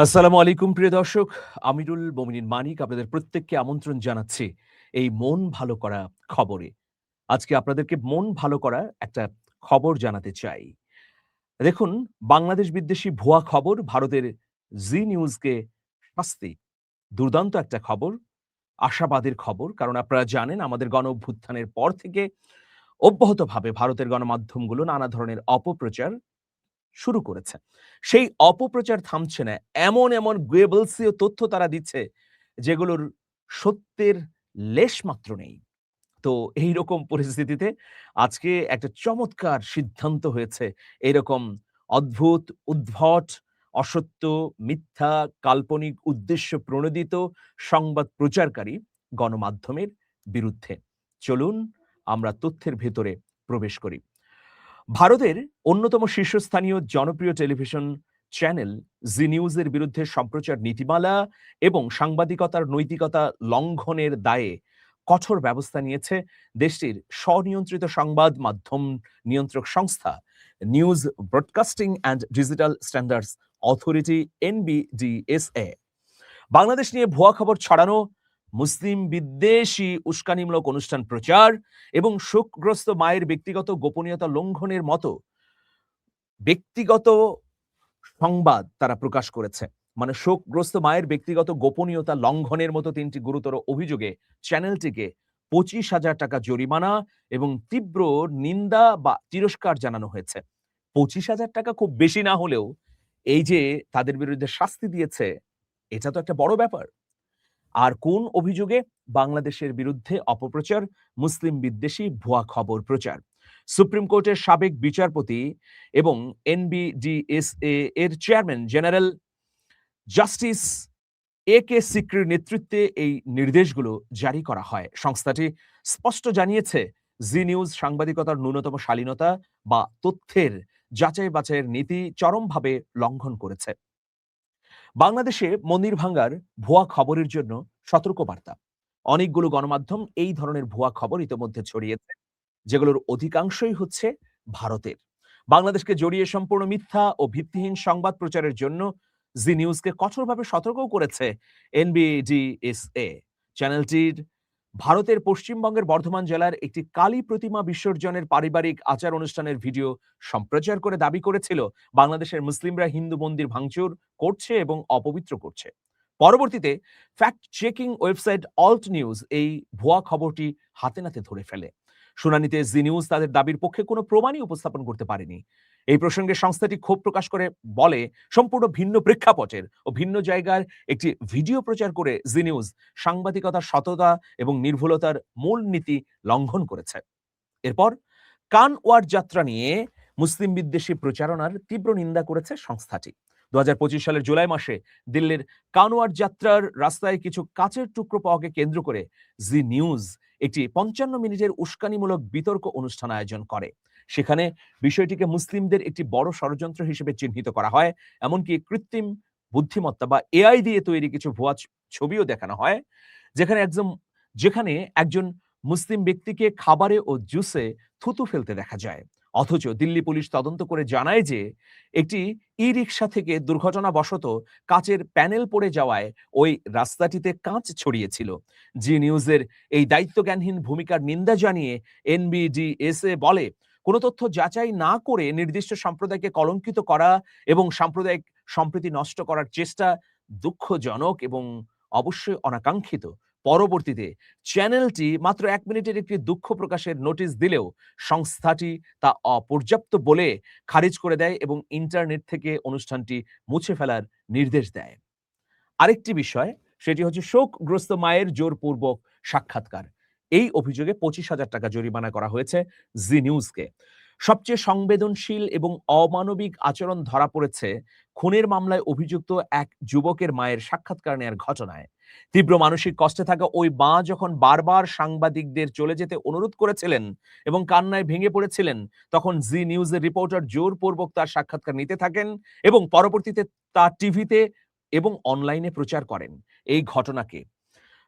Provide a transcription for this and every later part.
আসসালামু আলাইকুম প্রিয় দর্শক। আমিরুল মোমিনিন মানিক আপনাদের প্রত্যেককে আমন্ত্রণ জানাচ্ছি এই মন ভালো করা খবরে। আজকে আপনাদেরকে মন ভালো করা একটা খবর জানাতে চাই। দেখুন, বাংলাদেশ বিদ্বেষী ভুয়া খবর ভারতের জি নিউজকে শাস্তি। দুর্দান্ত একটা খবর, আশাবাদের খবর। কারণ আপনারা জানেন আমাদের গণ-অভ্যুত্থানের পর থেকে অব্যাহতভাবে ভারতের গণমাধ্যমগুলো নানা ধরনের অপপ্রচার শুরু করেছে। সেই অপপ্রচার থামছে না। এমন গোয়েবলসীয় তথ্য তারা দিচ্ছে, যেগুলোর সত্যের লেশমাত্র নেই। তো এইরকম পরিস্থিতিতে আজকে একটা চমৎকার সিদ্ধান্ত হয়েছে। এরকম অদ্ভুত, উদ্ভট, অসত্য, মিথ্যা, কাল্পনিক উদ্দেশ্য প্রণোদিত সংবাদ প্রচারকারী গণমাধ্যমের বিরুদ্ধে। চলুন আমরা তথ্যের ভেতরে প্রবেশ করি। ভারতের অন্যতম শীর্ষস্থানীয় জনপ্রিয় টেলিভিশন চ্যানেল জি নিউজের বিরুদ্ধে সম্প্রচার নীতিমালা এবং সাংবাদিকতার নৈতিকতা লঙ্ঘনের দায়ে কঠোর ব্যবস্থা নিয়েছে দেশটির স্বনিয়ন্ত্রিত সংবাদ মাধ্যম নিয়ন্ত্রক সংস্থা news broadcasting and digital standards authority NBDSA. Bangladesh নিয়ে ভুয়া খবর ছড়ানো, মুসলিম বিদ্বেষী উস্কানিমূলক অনুষ্ঠান প্রচার এবং শোকগ্রস্ত মায়ের ব্যক্তিগত গোপনীয়তা লঙ্ঘনের মতো ব্যক্তিগত সংবাদ তারা প্রকাশ করেছে। মানে শোকগ্রস্ত মায়ের ব্যক্তিগত গোপনীয়তা লঙ্ঘনের মতো ৩টি গুরুতর অভিযোগে চ্যানেলটিকে ২৫,০০০ টাকা জরিমানা এবং তীব্র নিন্দা বা তিরস্কার জানানো হয়েছে। ২৫,০০০ টাকা খুব বেশি না হলেও এই যে তাদের বিরুদ্ধে শাস্তি দিয়েছে, এটা তো একটা বড় ব্যাপার। আর কোন অভিযোগে? বাংলাদেশের বিরুদ্ধে অপপ্রচার, মুসলিম বিদ্বেষী ভুয়া খবর প্রচার। সুপ্রিম কোর্টের সাবেক বিচারপতি এবং এনবিডিএসএ এর চেয়ারম্যান জেনারেল জাস্টিস এ কে সিকরির নেতৃত্বে এই নির্দেশগুলো জারি করা হয়। সংস্থাটি স্পষ্ট জানিয়েছে, জি নিউজ সাংবাদিকতার ন্যূনতম শালীনতা বা তথ্যের যাচাই বাছাইয়ের নীতি চরমভাবে লঙ্ঘন করেছে। বাংলাদেশে মন্দির ভাঙ্গার ভুয়া খবরের জন্য সতর্কবার্তা। অনেকগুলো গণমাধ্যম এই ধরনের ভুয়া খবর ইতোমধ্যে ছড়িয়েছে, যেগুলোর অধিকাংশই হচ্ছে ভারতের। বাংলাদেশকে জড়িয়ে সম্পূর্ণ মিথ্যা ও ভিত্তিহীন সংবাদ প্রচারের জন্য জি নিউজকে কঠোরভাবে সতর্কও করেছে এনবিডিএসএ। চ্যানেলটির ভারতের পশ্চিমবঙ্গের বর্ধমান জেলার একটি কালী প্রতিমা বিসর্জনের পারিবারিক আচার অনুষ্ঠানের ভিডিও সম্প্রচার করে দাবি করেছিল বাংলাদেশের মুসলিমরা হিন্দু মন্দির ভাঙচুর করছে এবং অপবিত্র করছে। পরবর্তীতে fact checking website Alt News এই ভুয়া খবরটি হাতে নাতে ধরে ফেলে। শুনানিতে জি নিউজ তাদের দাবির পক্ষে কোনো প্রমাণই উপস্থাপন করতে পারেনি। এই প্রসঙ্গে সংস্থাটি ক্ষোভ প্রকাশ করে বলে, সম্পূর্ণ ভিন্ন প্রেক্ষাপটের ও ভিন্ন জায়গার একটি ভিডিও প্রচার করে জি নিউজ সাংবাদিকতার সততা এবং নির্ভুলতার মূল নীতি লঙ্ঘন করেছে। এরপর কানওয়ার যাত্রা নিয়ে মুসলিম বিদ্বেষী প্রচারণার তীব্র নিন্দা করেছে সংস্থাটি। ২০২৫ সালের জুলাই মাসে দিল্লির কানওয়ার যাত্রার রাস্তায় কিছু কাচের টুকরো পাওয়াকে কেন্দ্র করে জি নিউজ একটি ৫৫ মিনিটের উস্কানিমূলক বিতর্ক অনুষ্ঠান আয়োজন করে। সেখানে বিষয়টিকে মুসলিমদের একটি বড় ষড়যন্ত্র হিসেবে চিহ্নিত করা হয়। এমনকি কৃত্রিম বুদ্ধিমত্তা বা এআই দিয়ে তৈরি কিছু ভুয়া ছবিও দেখানো হয়, যেখানে একজন যেখানে একজন মুসলিম ব্যক্তিকে খাবারে ও জুসে থুতু ফেলতে দেখা যায়। অথচ দিল্লি পুলিশ তদন্ত করে জানায় যে একটি ই-রিকশা থেকে দুর্ঘটনাবশত কাচের প্যানেল পড়ে যাওয়ায় ওই রাস্তাটিতে কাঁচ ছড়িয়েছিল। জি নিউজের এই দায়িত্বজ্ঞানহীন ভূমিকার নিন্দা জানিয়ে এনবিডিএসএ বলে, কোন তথ্য যাচাই না করে নির্দিষ্ট সম্প্রদায়কে কলঙ্কিত করা এবং সাম্প্রদায়িক সম্প্রীতি নষ্ট করার চেষ্টা দুঃখজনক এবং অবশ্যই অনাকাঙ্ক্ষিত। পরবর্তীতে চ্যানেলটি মাত্র ১ মিনিটের একটি দুঃখ প্রকাশের নোটিশ দিলেও সংস্থাটি তা অপর্যাপ্ত বলে খারিজ করে দেয় এবং ইন্টারনেট থেকে অনুষ্ঠানটি মুছে ফেলার নির্দেশ দেয়। আরেকটি বিষয়, সেটি হচ্ছে শোকগ্রস্ত মায়ের জোরপূর্বক সাক্ষাৎকার। এই অভিযোগে ২৫,০০০ টাকা জরিমানা করা হয়েছে জি নিউজকে। সবচেয়ে সংবেদনশীল এবং অমানবিক আচরণ ধরা পড়েছে খুনের মামলায় অভিযুক্ত এক যুবকের মায়ের সাক্ষাৎকার নেয়ার ঘটনায়। তীব্র মানসিক কষ্টে থাকা ওই মা যখন বারবার সাংবাদিকদের চলে যেতে অনুরোধ করেছিলেন এবং কান্নায় ভেঙে পড়েছিলেন, তখন জি নিউজের রিপোর্টার জোরপূর্বক তার সাক্ষাৎকার নিতে থাকেন এবং পরবর্তীতে তা টিভিতে এবং অনলাইনে প্রচার করেন। এই ঘটনাকে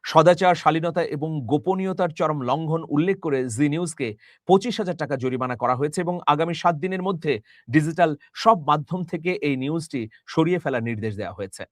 সদাচার, শালীনতা এবং গোপনীয়তার চরম লঙ্ঘন উল্লেখ করে জি নিউজকে ২৫,০০০ টাকা জরিমানা করা হয়েছে এবং আগামী ৭ দিনের মধ্যে ডিজিটাল সব মাধ্যম থেকে এই নিউজটি সরিয়ে ফেলার নির্দেশ দেওয়া হয়েছে।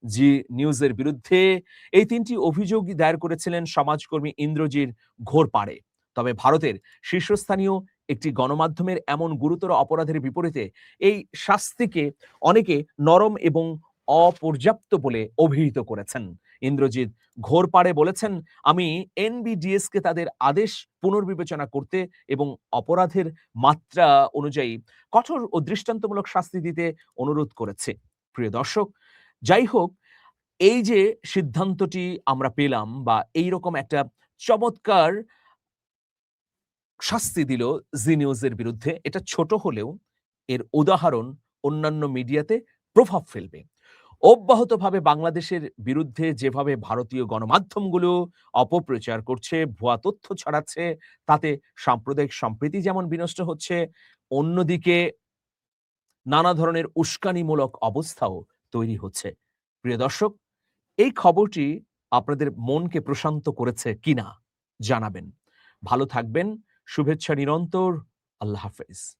জি নিউজের বিরুদ্ধে। এই ৩ টি অভিযোগ দায়ের করেছিলেন সমাজকর্মী ইন্দ্রজিৎ ঘোরপাড়ে। তবে ভারতের শীর্ষস্থানীয় একটি গণমাধ্যমের এমন গুরুতর অপরাধের বিপরীতে এই শাস্তিকে অনেকে নরম এবং অপর্যাপ্ত বলে অভিহিত করেছেন। ইন্দ্রজিৎ ঘোরপাড়ে বলেছেন, "আমি এনবিডিএসকে তাদের আদেশ পুনর্বিবেচনা করতে এবং অপরাধের মাত্রা অনুযায়ী কঠোর ও দৃষ্টান্তমূলক শাস্তি দিতে অনুরোধ করেছি।" প্রিয় দর্শক, যাই হোক, এই যে সিদ্ধান্তটি আমরা পেলাম বা এইরকম একটা চমৎকার শাস্তি দিল জি নিউজের বিরুদ্ধে, এটা ছোট হলেও এর উদাহরণ অন্যান্য মিডিয়াতে প্রভাব ফেলবে। অব্যাহতভাবে বাংলাদেশের বিরুদ্ধে যেভাবে ভারতীয় গণমাধ্যমগুলো অপপ্রচার করছে, ভুয়া তথ্য ছড়াচ্ছে, তাতে সাম্প্রদায়িক সম্প্রীতি যেমন বিনষ্ট হচ্ছে, অন্যদিকে নানা ধরনের উস্কানিমূলক অবস্থাও তৈরি হচ্ছে। প্রিয় দর্শক, এই খবরটি আপনাদের মনকে প্রশান্ত করেছে কিনা জানাবেন। ভালো থাকবেন। শুভেচ্ছা নিরন্তর। আল্লাহ হাফেজ।